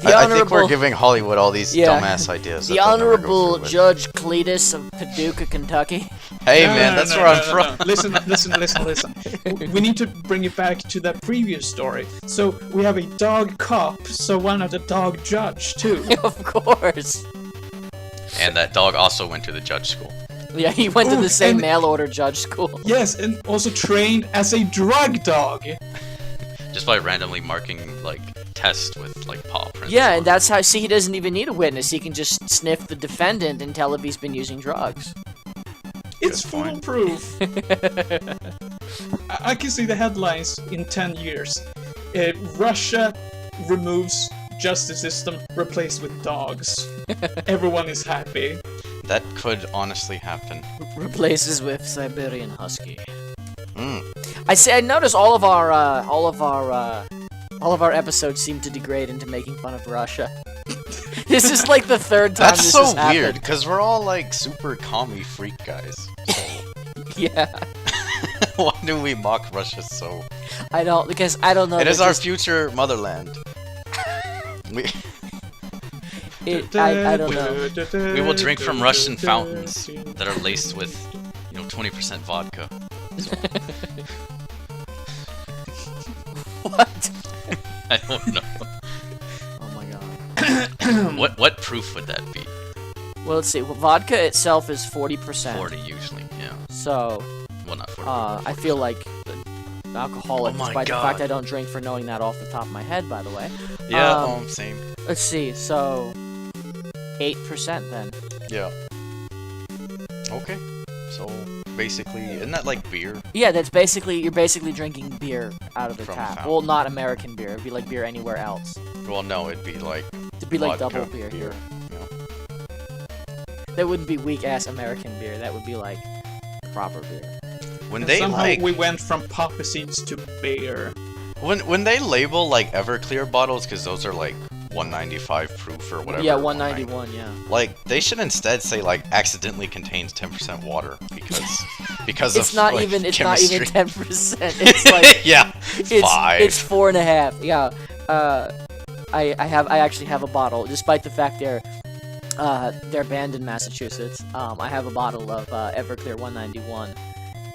I think we're giving Hollywood all these Yeah. dumbass ideas. The that they'll never go Honorable through with. Judge Cletus of Paducah, Kentucky. Hey No, man, no, that's no, where no, I'm no, from. no. Listen. We need to bring it back to that previous story. So we have a dog cop, so why not a dog judge too? Of course. And that dog also went to the judge school. Yeah, he went to Ooh, the same and- mail order judge school. Yes, and also trained as a drug dog. Just by randomly marking like tests with like paw prints. Yeah, on and that's how, see, he doesn't even need a witness. He can just sniff the defendant and tell if he's been using drugs. It's Good point. foolproof. I can see the headlines in 10 years. Russia removes justice system replaced with dogs. Everyone is happy. That could honestly happen. Replaces with Siberian Husky. Mm. I notice all of our episodes seem to degrade into making fun of Russia. This is like the third time That's this so has happened. weird, because we're all like super commie freak guys. So Yeah, why do we mock Russia so? I don't know. It is they're our just- future motherland. I don't know. We will drink from Russian fountains that are laced with, 20% vodka. What? I don't know. Oh my god. What proof would that be? Well, let's see. Well, vodka itself is 40%. 40 usually, yeah. So, Well, not 40. I feel like an alcoholic, Oh my despite the God. fact I don't drink for knowing that off the top of my head, by the way. Yeah, same. Let's see. So, 8% then. Yeah. Okay. So basically, isn't that like beer? Yeah, you're basically drinking beer out of the From a tap. fountain. Well, not American beer. It'd be like beer anywhere else. Well, no, it'd be like It'd be like vodka double beer here. Yeah. That wouldn't be weak ass American beer. That would be like proper beer. When And they somehow like we went from poppy seeds to beer. when they label like Everclear bottles, because those are like 195 proof or whatever. Yeah, 190. 191. Yeah. Like they should instead say like accidentally contains 10% water because It's of not like, even. It's chemistry. not even 10%. It's like. yeah, It's 5. It's 4.5. Yeah. I actually have a bottle, despite the fact they're banned in Massachusetts. I have a bottle of Everclear 191,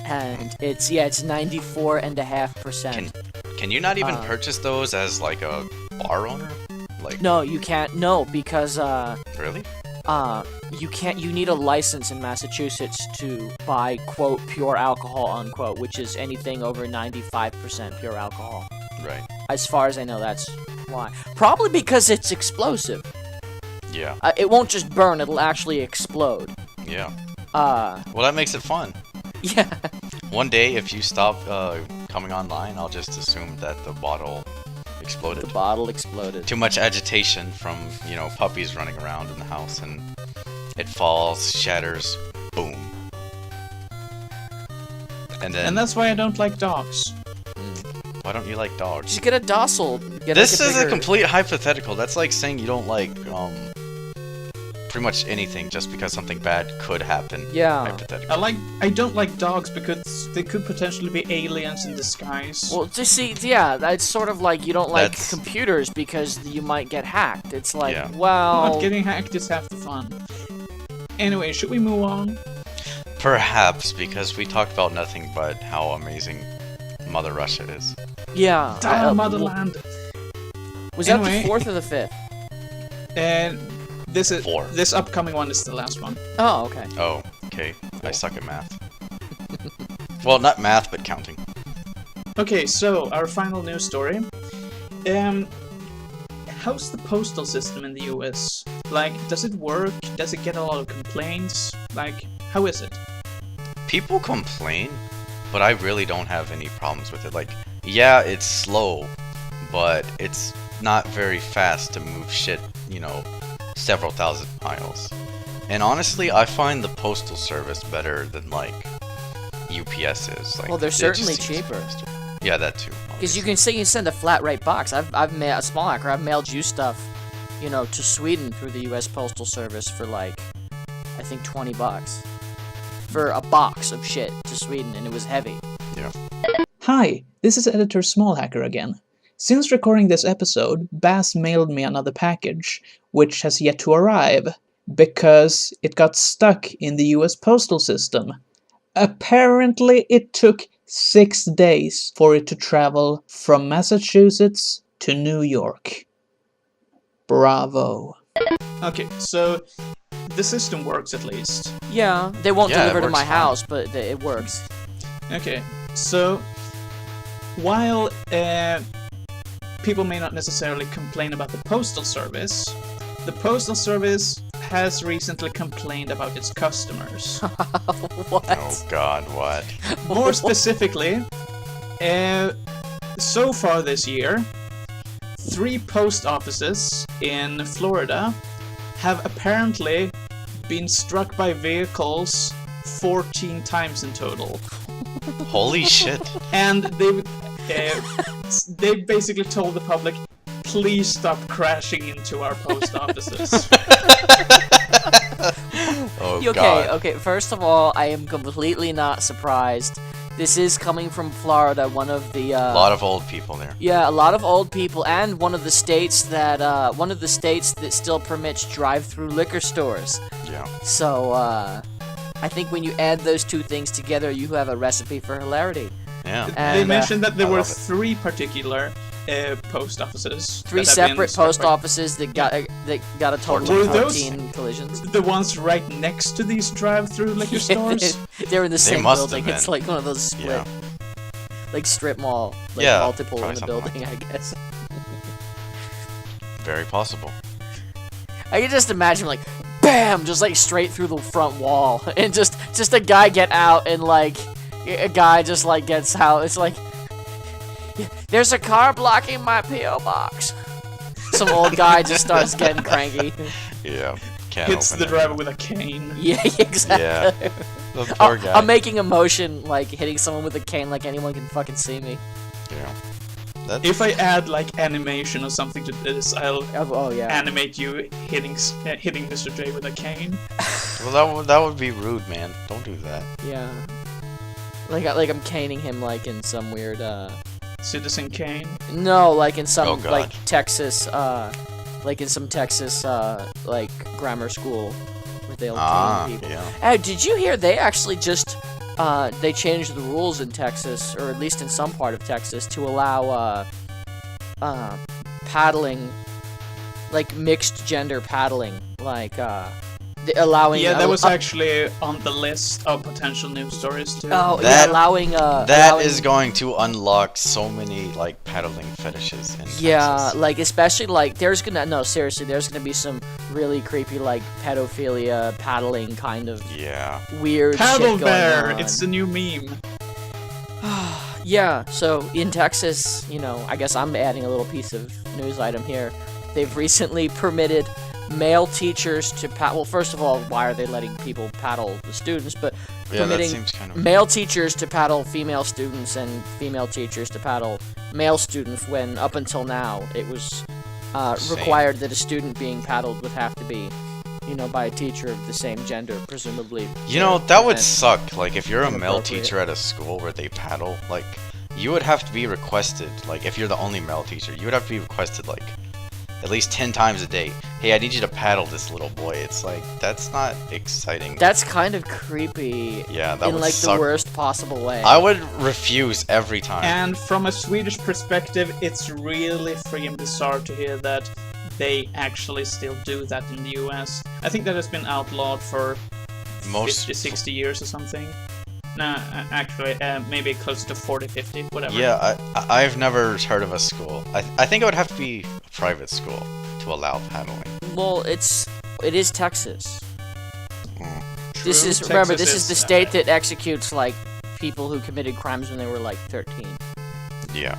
and it's 94.5%. Can you not even Uh, purchase those as like a bar owner? Like No, you can't. No, because really? you can't. You need a license in Massachusetts to buy quote pure alcohol unquote, which is anything over 95% pure alcohol. Right. As far as I know, that's why. Probably because it's explosive. Yeah. It won't just burn; it'll actually explode. Yeah. Uh, Well, that makes it fun. yeah. One day, if you stop coming online, I'll just assume that the bottle exploded. The bottle exploded. Too much agitation from, puppies running around in the house, and it falls, shatters, boom. And then, And that's why I don't like dogs. why don't you like dogs? Just get a docile. Get This like is bigger- a complete hypothetical. That's like saying you don't like, pretty much anything just because something bad could happen. Yeah. Hypothetical. I don't like dogs because they could potentially be aliens in disguise. Well, just see, yeah, it's sort of like you don't like That's- computers because you might get hacked. It's like, Yeah. well, Not getting hacked is half the fun. Anyway, should we move on? Perhaps, because we talked about nothing but how amazing Mother Russia is. yeah. Damn, motherland! Was that Anyway. the 4th or the 5th? And Four. this upcoming one is the last one. Oh, okay. Oh, okay. I suck at math. Well, not math, but counting. Okay, so our final news story. How's the postal system in the US? Like, does it work? Does it get a lot of complaints? Like, how is it? People complain, but I really don't have any problems with it. Like, yeah, it's slow, but it's not very fast to move shit, you know, several thousand miles. And honestly, I find the postal service better than, like, UPS is. Like, Well, they're it just certainly seems cheaper. faster. Yeah, that too. Because you can say you send a flat rate box. I've mailed a small hacker. I've mailed you stuff, you know, to Sweden through the U.S. Postal Service for like, I think $20 for a box of shit to Sweden, and it was heavy. Yeah. Hi, this is Editor Smallhacker again. Since recording this episode, Bass mailed me another package, which has yet to arrive, because it got stuck in the US postal system. Apparently, it took 6 days for it to travel from Massachusetts to New York. Bravo. Okay, so the system works at least. Yeah, they won't Yeah, it deliver to works my fine. house, but it works. Okay, so while people may not necessarily complain about the postal service has recently complained about its customers. What? Oh God, what? More specifically, so far this year, 3 post offices in Florida have apparently been struck by vehicles 14 times in total. Holy shit! And they basically told the public, please stop crashing into our post offices. Oh Okay, God. okay, first of all, I am completely not surprised. This is coming from Florida, one of the, A lot of old people there. yeah, a lot of old people, and one of the states that still permits drive-through liquor stores. Yeah. So, I think when you add those two things together, you have a recipe for hilarity. Yeah. They And, mentioned that there I were love it. 3 particular post offices. 3 that have been separate struck post by- offices that got a total Were of those- 14 collisions. The ones right next to these drive-through liquor stores? They're in the same must have building. It's been. like one of those split, Yeah. like strip mall, like Yeah, multiple in probably the something building, I guess. Very possible. I can just imagine like, bam, just like straight through the front wall, and just a guy get out, and like a guy just like gets out. It's like, there's a car blocking my PO box. Some old guy just starts getting cranky. Yeah. Can't Hits open the it. driver with a cane. Yeah, exactly. Yeah. The poor guy. I'm making a motion like hitting someone with a cane, like anyone can fucking see me. Yeah. That's If I add like animation or something to this, I'll Oh yeah. animate you hitting Mr. J with a cane. well, that would be rude, man. Don't do that. Yeah. Like I'm caning him like in some weird Citizen Kane. no, like in some Oh, God. like Texas like in some Texas like grammar school where they'll cane people. Yeah. Did you hear they actually just they changed the rules in Texas, or at least in some part of Texas, to allow paddling, like mixed gender paddling, like allowing Yeah, that was actually on the list of potential news stories too. oh That- yeah, allowing That allowing, is going to unlock so many like paddling fetishes in yeah, Texas. like especially like there's gonna be some really creepy like pedophilia paddling kind of Yeah. weird Paddle shit going Bear! on. It's the new meme. Yeah, so in Texas, you know, I guess I'm adding a little piece of news item here. They've recently permitted male teachers to paddle. Well, first of all, why are they letting people paddle the students? But Yeah, that permitting seems kind of male teachers to paddle female students and female teachers to paddle male students, when up until now it was Same. required that a student being paddled would have to be, you know, by a teacher of the same gender, presumably. You know, that would prevent- suck. Like, if you're a male Inappropriate. teacher at a school where they paddle, like, you would have to be requested. Like, if you're the only male teacher, you would have to be requested, like, at least 10 times a day. Hey, I need you to paddle this little boy. It's like, that's not exciting. That's kind of creepy. Yeah, that in would like suck. the worst possible way. I would refuse every time. And from a Swedish perspective, it's really freaking bizarre to hear that they actually still do that in the US. I think that has been outlawed for 50, 60 years or something. No, actually, maybe close to 40, 50, whatever. Yeah, I've never heard of a school. I think it would have to be a private school to allow paddling. Well, it is Texas. True, This is this is the state that executes like people who committed crimes when they were like 13. Yeah.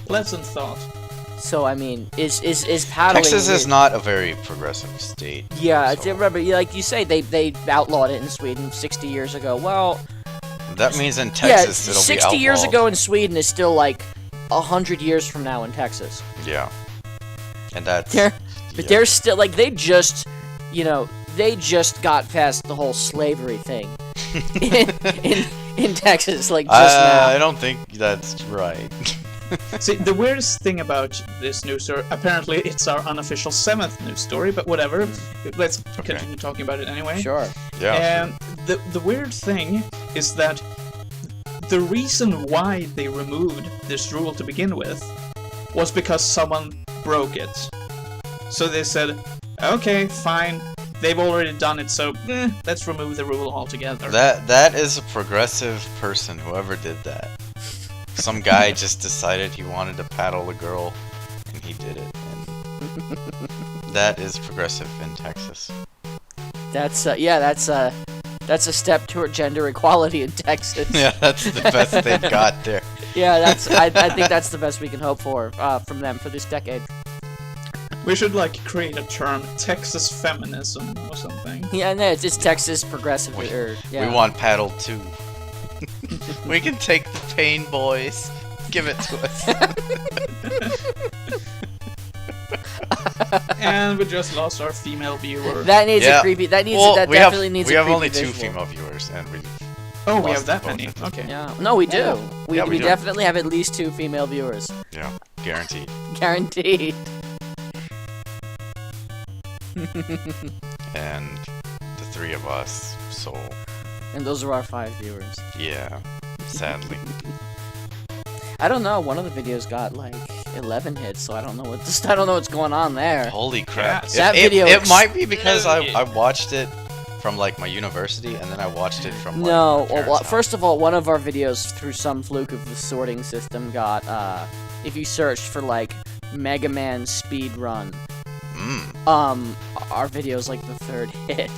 Pleasant thought. So I mean, is paddling? Texas is not a very progressive state. Yeah, so. remember, like you say, they outlawed it in Sweden 60 years ago. Well, that means in Texas it'll 60 be outlawed. years ago in Sweden is still like 100 years from now in Texas. Yeah. And that's... But they're still, like, they just got past the whole slavery thing in Texas, like, just now. I don't think that's right. See, the weirdest thing about this news story, apparently it's our unofficial 7th news story, but whatever. Let's continue talking about it anyway. Sure. Yeah. The weird thing is that the reason why they removed this rule to begin with was because someone broke it. So they said, okay, fine, they've already done it, so let's remove the rule altogether. That is a progressive person, whoever did that. Some guy just decided he wanted to paddle a girl, and he did it. And that is progressive in Texas. That's a step toward gender equality in Texas. Yeah, that's the best they've got there. Yeah, I think that's the best we can hope for from them for this decade. We should, like, create a term, Texas feminism or something. Yeah, no, it's just Texas progressive. We want paddle too. We can take the pain, boys. Give it to us. And we just lost our female viewer. That needs a creepy. That needs. That definitely needs. We a have creepy only visual. 2 female viewers, and we. Oh, we have that many. Okay. Yeah. No, we do. Yeah. We We do. definitely have at least 2 female viewers. Yeah, guaranteed. Guaranteed. And the 3 of us. So And those are our 5 viewers. yeah, sadly. I don't know. One of the videos got like 11 hits, so I don't know what's going on there. Holy crap! Yeah, that video It might be because I watched it from like my university, and then I watched it from like, No, my parents' well, house. first of all, one of our videos through some fluke of the sorting system got if you searched for like Mega Man speed run, our video's like the 3rd hit.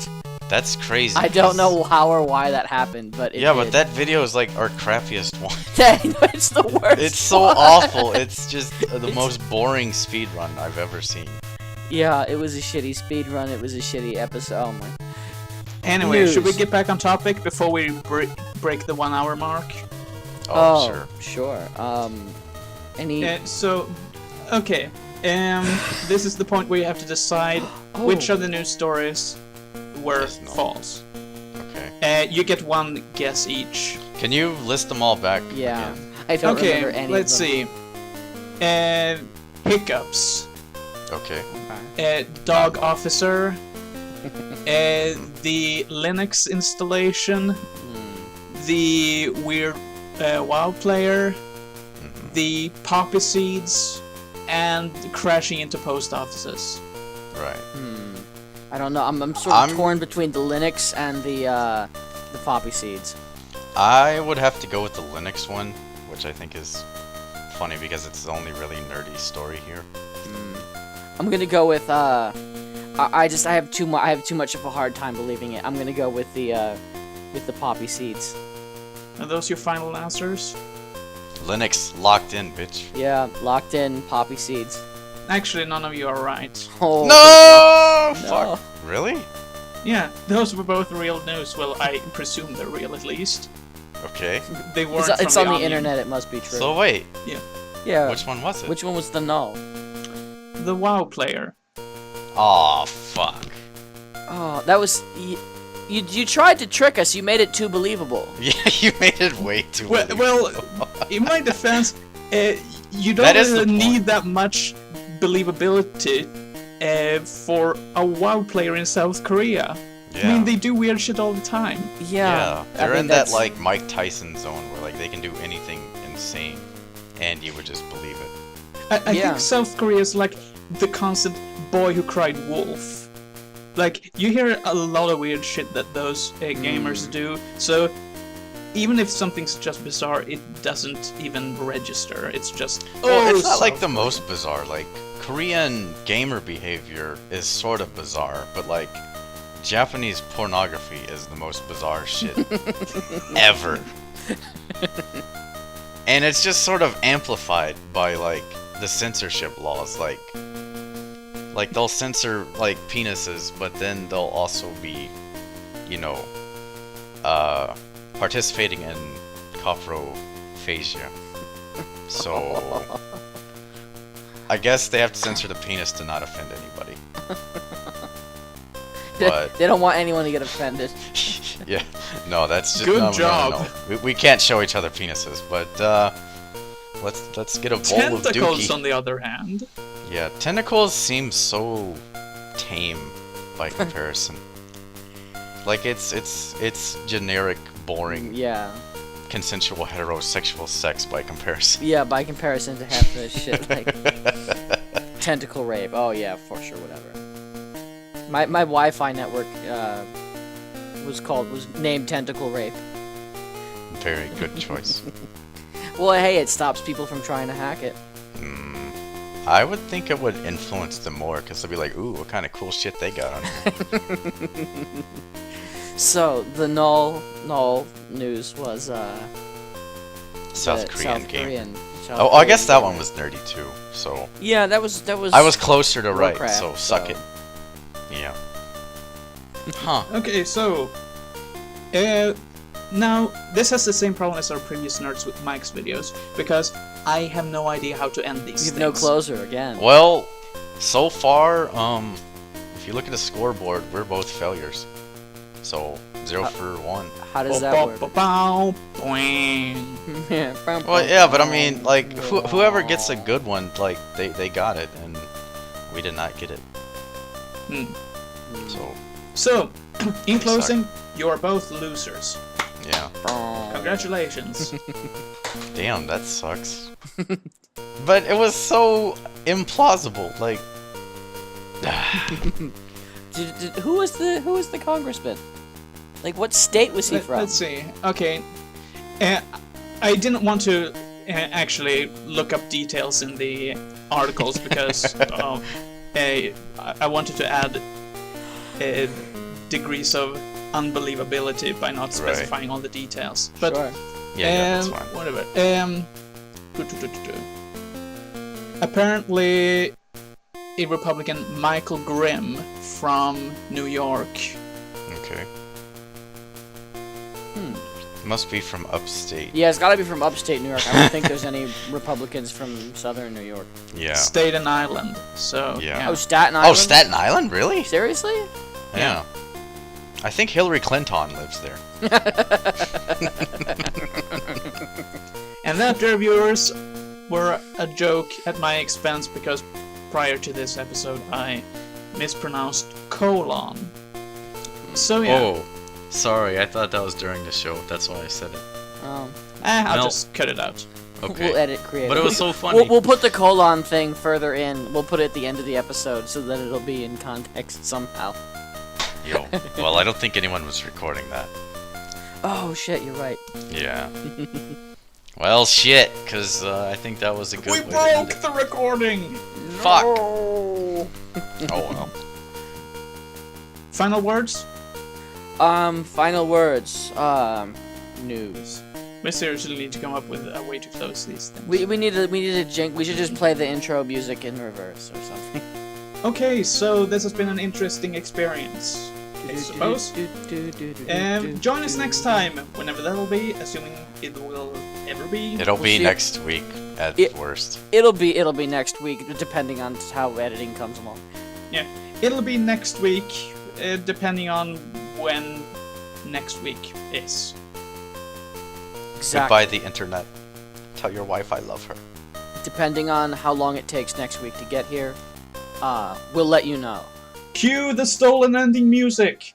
That's crazy. I don't know how or why that happened, but it Yeah, did. but that video is like our crappiest one. It's the worst. It's so one. awful. It's just the most boring speed run I've ever seen. Yeah, it was a shitty speed run. It was a shitty episode. Oh my. Anyway, News. should we get back on topic before we break the 1 hour mark? Oh, sure. Any? Okay. This is the point where you have to decide which of the news stories were Yes, no. false. Okay. You get 1 guess each. Can you list them all back? Yeah, again? I don't remember Okay, any let's of them. see. Hiccups. Okay. Dog officer. The Linux installation. The weird WoW player. The poppy seeds. And crashing into post offices. Right. I don't know. I'm sort of torn between the Linux and the poppy seeds. I would have to go with the Linux one, which I think is funny because it's the only really nerdy story here. I'm gonna go with I have too much of a hard time believing it. I'm gonna go with the poppy seeds. Are those your final answers? Linux locked in, bitch. Yeah, locked in poppy seeds. Actually, none of you are right. Oh, No! no. Fuck. Really? Yeah, those were both real news. Well, I presume they're real at least. Okay. They weren't It's from on the Onion. internet. It must be true. So wait, yeah. which one was it? Which one was the null? The WoW player. Aw, fuck. Oh, that was you tried to trick us. You made it too believable. Yeah, you made it way too Well, believable. in my defense, you don't That is the really need point. that much believability for a WoW player in South Korea. Yeah. I mean, they do weird shit all the time. Yeah. They're I mean, in that that's- like Mike Tyson zone where like they can do anything insane, and you would just believe it. I Yeah. think South Korea is like the constant boy who cried wolf. Like, you hear a lot of weird shit that those gamers do, so even if something's just bizarre, it doesn't even register. It's just, Well, it's not South like the Korea. most bizarre. Like Korean gamer behavior is sort of bizarre, but like Japanese pornography is the most bizarre shit ever. And it's just sort of amplified by like the censorship laws. Like they'll censor like penises, but then they'll also be, you know, participating in coprophagia. So I guess they have to censor the penis to not offend anybody. But They don't want anyone to get offended. yeah, no, that's just Good no, job. No. We can't show each other penises, but let's get a bowl of Tentacles, dookie. on the other hand. Yeah, tentacles seem so tame by comparison. Like it's generic, boring, Yeah. consensual heterosexual sex by comparison. Yeah, by comparison to half the shit like tentacle rape. Oh yeah, for sure, whatever. My Wi-Fi network was named Tentacle Rape. Very good choice. Well, hey, it stops people from trying to hack it. I would think it would influence them more because they'll be like, ooh, what kind of cool shit they got on here. So the null news was South the Korean South game. Korean. South Oh, I guess that Korean one was nerdy too. So Yeah, that was. I was closer to right, Warcraft, so suck so. it. Yeah. Huh. Okay, so now this has the same problem as our previous Nerds with Mike's videos, because I have no idea how to end these You have things. no closer again. Well, so far, if you look at the scoreboard, we're both failures. So 0 for 1. How does that work? Bow, boing. Well, yeah, but I mean, like, whoever gets a good one, like, they got it, and we did not get it. Hmm. So, So, in They closing, you are both losers. yeah. Congratulations. Damn, that sucks. But it was so implausible, like... Who was the congressman? Like, what state was he from? Let's see. Okay. I didn't want to actually look up details in the articles because I wanted to add degrees of unbelievability by not specifying all the details. But Sure. Yeah, that's fine. whatever. Apparently, a Republican, Michael Grimm from New York. Okay. Must be from upstate. Yeah, it's got to be from upstate New York. I don't think there's any Republicans from southern New York. Yeah. Staten Island. So Yeah. Oh, Staten Island. Oh, Staten Island? Really? Seriously? Yeah. I think Hillary Clinton lives there. And that, dear viewers, were a joke at my expense because prior to this episode I mispronounced colon. So yeah, Oh, sorry. I thought that was during the show. That's why I said it. I'll no. just cut it out. Okay. We'll edit creative. But it was so funny. We'll put the colon thing further in. We'll put it at the end of the episode so that it'll be in context somehow. Yo. Well, I don't think anyone was recording that. Oh shit, you're right. Yeah. Well, shit, because I think that was a good We way to end broke it. the recording! Fuck. No. Oh, well. Final words? Final words. News. We seriously need to come up with a way to close these things. We need a jink. We should just play the intro music in reverse or something. Okay, so this has been an interesting experience, I suppose. Join us next time, whenever that'll be, assuming it will ever be. It'll We'll be see. next week at It- worst. It'll be next week, depending on how editing comes along. Yeah, it'll be next week, depending on when next week is. Exactly. Goodbye, the internet. Tell your wife I love her. depending on how long it takes next week to get here, we'll let you know. Cue the stolen ending music!